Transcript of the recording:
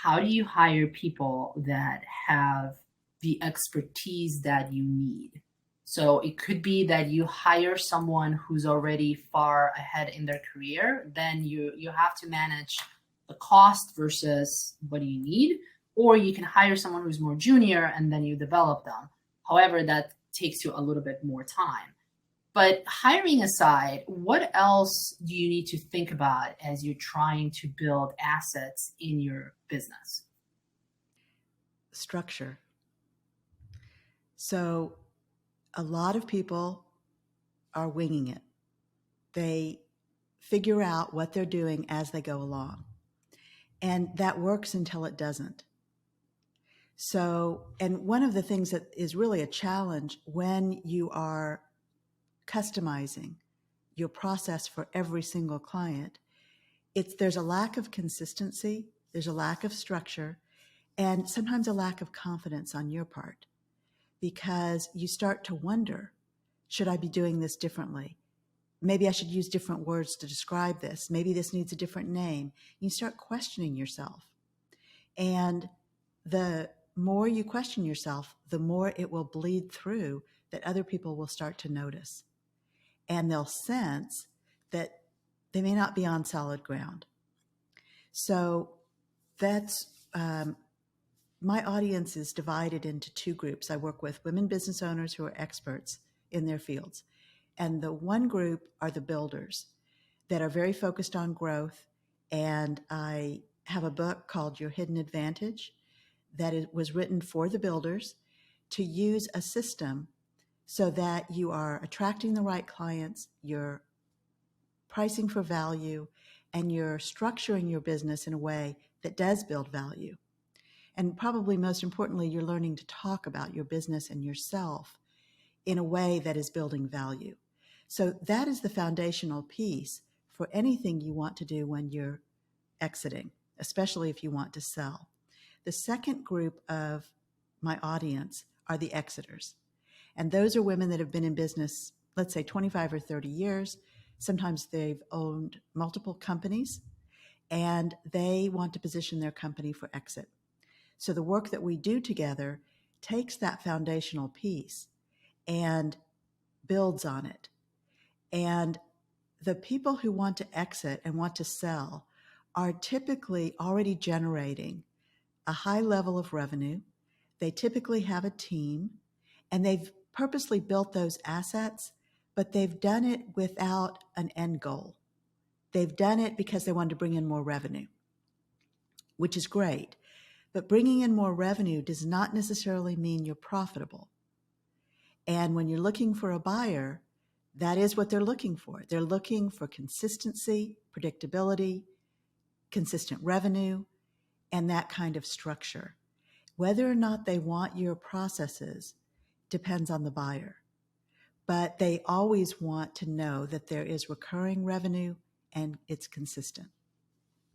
how do you hire people that have the expertise that you need? So it could be that you hire someone who's already far ahead in their career, then you have to manage the cost versus what do you need, or you can hire someone who's more junior and then you develop them. However, that takes you a little bit more time. But hiring aside, what else do you need to think about as you're trying to build assets in your business? Structure. So a lot of people are winging it. They figure out what they're doing as they go along. And that works until it doesn't. So, and one of the things that is really a challenge when you are customizing your process for every single client, there's a lack of consistency, there's a lack of structure, and sometimes a lack of confidence on your part because you start to wonder, should I be doing this differently? Maybe I should use different words to describe this. Maybe this needs a different name. You start questioning yourself. And the more you question yourself, the more it will bleed through that other people will start to notice. And they'll sense that they may not be on solid ground. So that's my audience is divided into two groups. I work with women business owners who are experts in their fields. And the one group are the builders that are very focused on growth. And I have a book called Your Hidden Advantage that was written for the builders to use a system so that you are attracting the right clients, you're pricing for value, and you're structuring your business in a way that does build value. And probably most importantly, you're learning to talk about your business and yourself in a way that is building value. So that is the foundational piece for anything you want to do when you're exiting, especially if you want to sell. The second group of my audience are the exiters. And those are women that have been in business, let's say 25 or 30 years. Sometimes they've owned multiple companies and they want to position their company for exit. So the work that we do together takes that foundational piece and builds on it. And the people who want to exit and want to sell are typically already generating a high level of revenue. They typically have a team and they've purposely built those assets, but they've done it without an end goal. They've done it because they wanted to bring in more revenue, which is great. But bringing in more revenue does not necessarily mean you're profitable. And when you're looking for a buyer, that is what they're looking for. They're looking for consistency, predictability, consistent revenue, and that kind of structure. Whether or not they want your processes depends on the buyer. But they always want to know that there is recurring revenue and it's consistent.